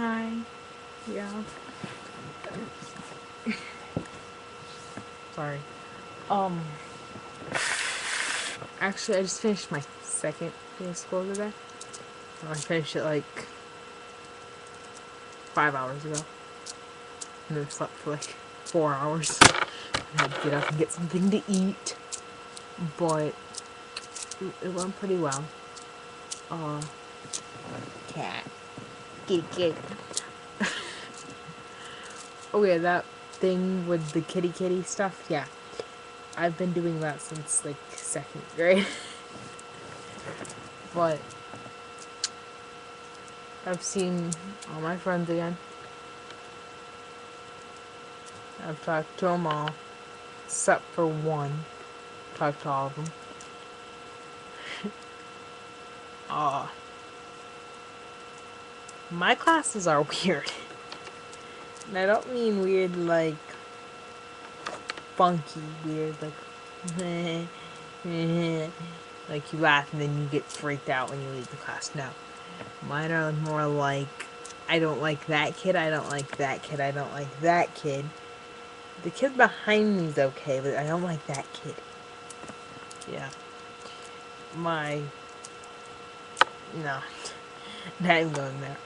Hi. Yeah. Sorry. Actually, I just finished my second day of school today. I finished it like 5 hours ago. And then slept for like 4 hours. I had to get up and get something to eat. But it went pretty well. Cat. Kitty. Oh yeah, that thing with the kitty stuff, yeah. I've been doing that since like 2nd grade. But I've seen all my friends again. I've talked to them all, except for one. Talked to all of them. My classes are weird. And I don't mean weird like funky weird, like like you laugh and then you get freaked out when you leave the class. No. Mine are more like, I don't like that kid, I don't like that kid, I don't like that kid. The kid behind me is okay, but I don't like that kid. Yeah. No. Not even going there.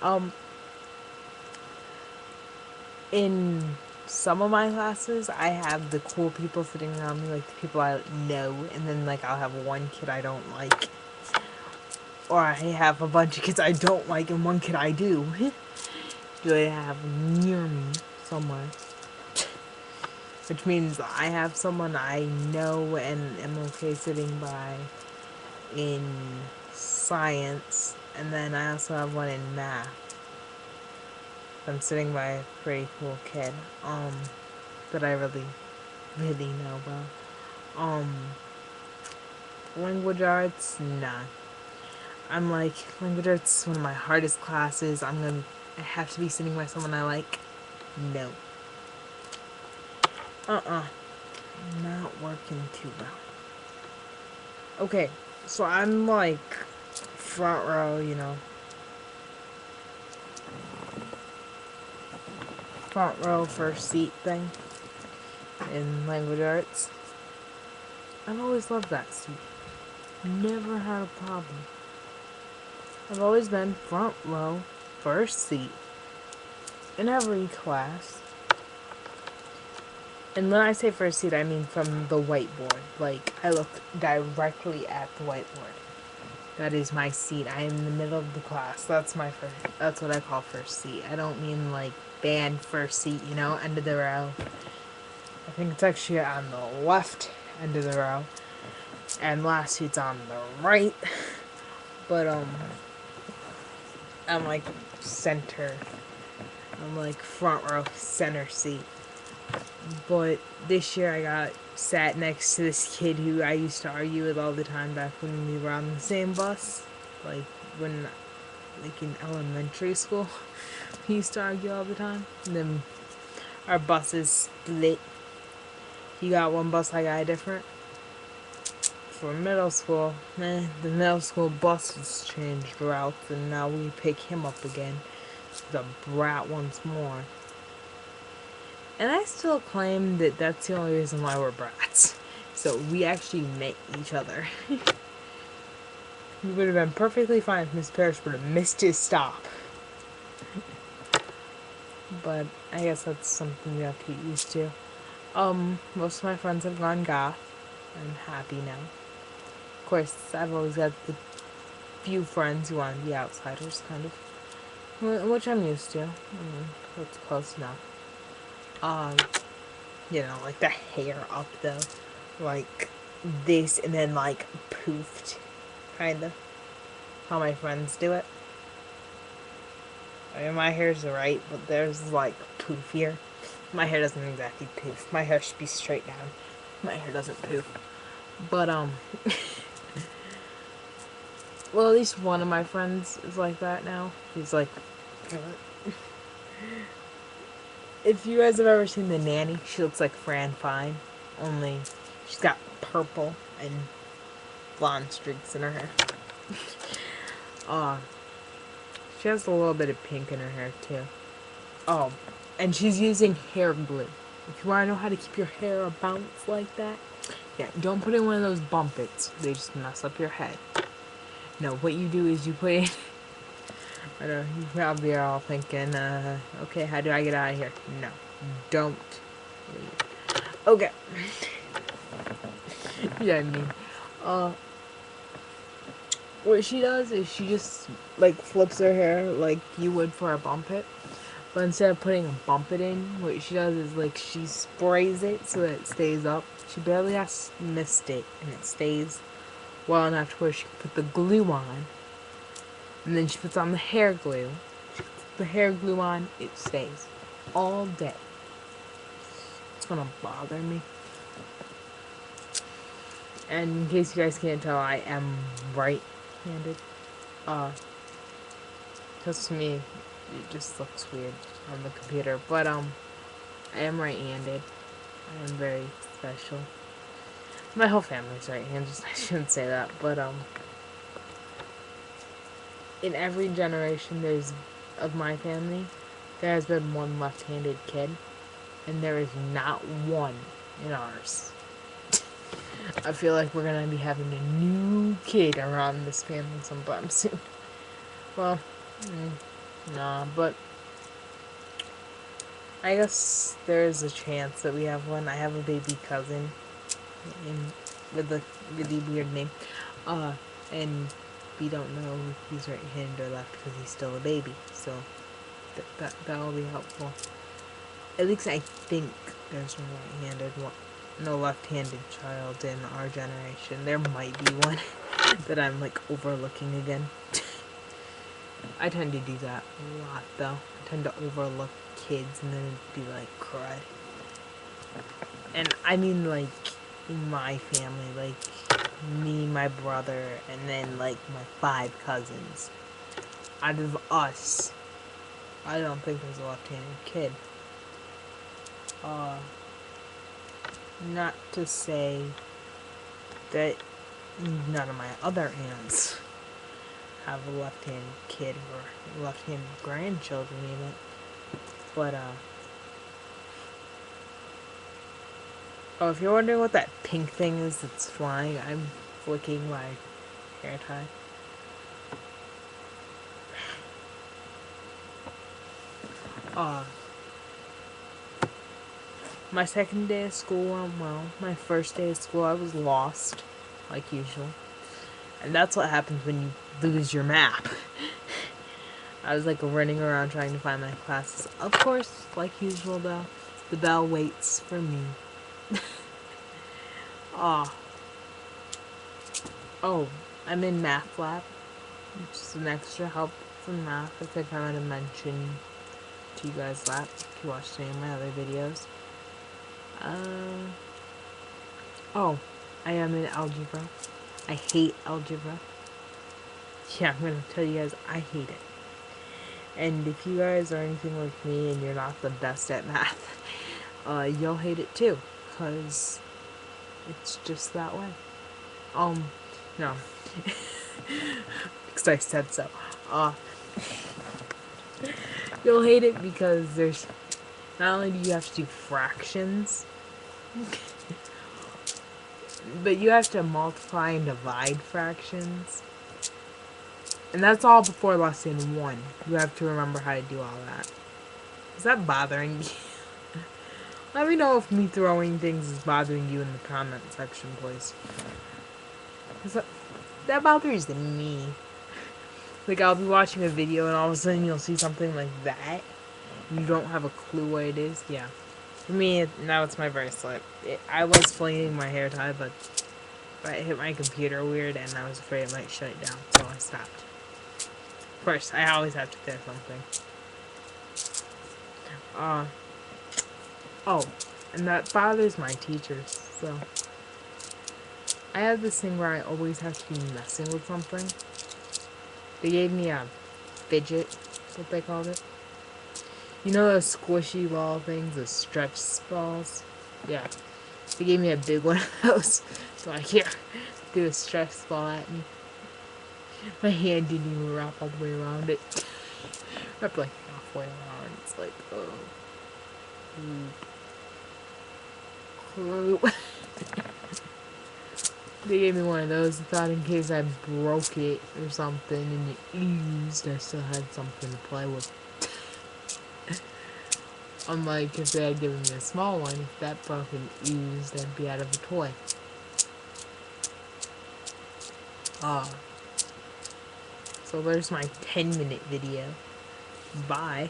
In some of my classes, I have the cool people sitting around me, like the people I know, and then like I'll have one kid I don't like. Or I have a bunch of kids I don't like and one kid I do. Do I have near me somewhere? Which means I have someone I know and am okay sitting by in science, and then I also have one in math. I'm sitting by a pretty cool kid, that I really, really know well. Language arts, nah. I'm like, language arts is one of my hardest classes. I have to be sitting by someone I like. No. Not working too well. Okay, so I'm like front row, you know. Front row, first seat thing in language arts. I've always loved that seat. Never had a problem. I've always been front row, first seat in every class. And when I say first seat, I mean from the whiteboard. Like, I look directly at the whiteboard. That is my seat. I am in the middle of the class. That's what I call first seat. I don't mean like band first seat, you know, end of the row. I think it's actually on the left end of the row. And last seat's on the right. But, I'm like center. I'm like front row, center seat. But this year I got sat next to this kid who I used to argue with all the time back when we were on the same bus. Like in elementary school. We used to argue all the time. And then our buses split. He got one bus, I got a different. For middle school, the middle school buses changed routes and now we pick him up again. The brat once more. And I still claim that that's the only reason why we're brats. So we actually met each other. We would have been perfectly fine if Miss Parrish would have missed his stop. But I guess that's something you have to get used to. Most of my friends have gone goth. I'm happy now. Of course, I've always got the few friends who want to be outsiders, kind of. Which I'm used to. That's close enough. You know, like the hair up though, like this, and then like poofed, kinda. How my friends do it. I mean, my hair's right, but theirs is like poofier. My hair doesn't exactly poof. My hair should be straight down. My hair doesn't poof. But well, at least one of my friends is like that now. He's like. If you guys have ever seen The Nanny, she looks like Fran Fine, only she's got purple and blonde streaks in her hair. She has a little bit of pink in her hair, too. Oh, and she's using hair glue. If you want to know how to keep your hair a bounce like that, yeah, don't put in one of those bumpets. They just mess up your head. No, what you do is you put in... I know, you probably are all thinking, okay, how do I get out of here? No, don't leave. Okay. Yeah, I mean, what she does is she just, like, flips her hair like you would for a bumpet. But instead of putting a bumpet in, what she does is, like, she sprays it so that it stays up. She barely has to mist it, and it stays well enough to where she can put the glue on. And then she puts on the hair glue. She puts the hair glue on, it stays all day. It's gonna bother me. And in case you guys can't tell, I am right-handed. Because to me, it just looks weird on the computer. But, I am right-handed. I am very special. My whole family's right-handed, I shouldn't say that. But, in every generation of my family, there has been one left-handed kid. And there is not one in ours. I feel like we're gonna be having a new kid around this family sometime soon. Well, nah, but I guess there is a chance that we have one. I have a baby cousin with a really weird name. And we don't know if he's right-handed or left because he's still a baby. So that'll be helpful. At least I think there's no right-handed one. No left-handed child in our generation. There might be one that I'm, like, overlooking again. I tend to do that a lot, though. I tend to overlook kids and then be like, crud. And I mean, like, in my family, like, me, my brother, and then, like, my 5 cousins. Out of us, I don't think there's a left-handed kid. Not to say that none of my other aunts have a left-handed kid or left-handed grandchildren even. But, oh, if you're wondering what that pink thing is that's flying, I'm flicking my hair tie. My second day of school went well. My first day of school, I was lost, like usual. And that's what happens when you lose your map. I was, like, running around trying to find my classes. Of course, like usual, though, the bell waits for me. Oh, I'm in math lab. Just an extra help from math. I think I might have mentioned to you guys that if you watched any of my other videos. I am in algebra. I hate algebra. Yeah, I'm gonna tell you guys, I hate it. And if you guys are anything like me and you're not the best at math, you'll hate it too, because it's just that way. No. Because I said so. You'll hate it because there's, not only do you have to do fractions, but you have to multiply and divide fractions. And that's all before lesson 1. You have to remember how to do all that. Is that bothering you? Let me know if me throwing things is bothering you in the comment section, please. That bothers me. Like, I'll be watching a video and all of a sudden you'll see something like that. And you don't have a clue what it is. Yeah. For me, now it's my bracelet. I was flinging my hair tie, but I hit my computer weird and I was afraid it might shut it down, so I stopped. Of course, I always have to clear something. And that bothers my teachers, so. I have this thing where I always have to be messing with something. They gave me a fidget, that's what they called it. You know those squishy ball things, the stretch balls? Yeah. They gave me a big one of those. So I can't do a stretch ball at me. My hand didn't even wrap all the way around it. Up like halfway around. It's like, oh. Crew. They gave me one of those. I thought in case I broke it or something and it oozed, I still had something to play with. Unlike if they had given me a small one, if that broke and oozed, I'd be out of a toy. So there's my 10-minute video. Bye.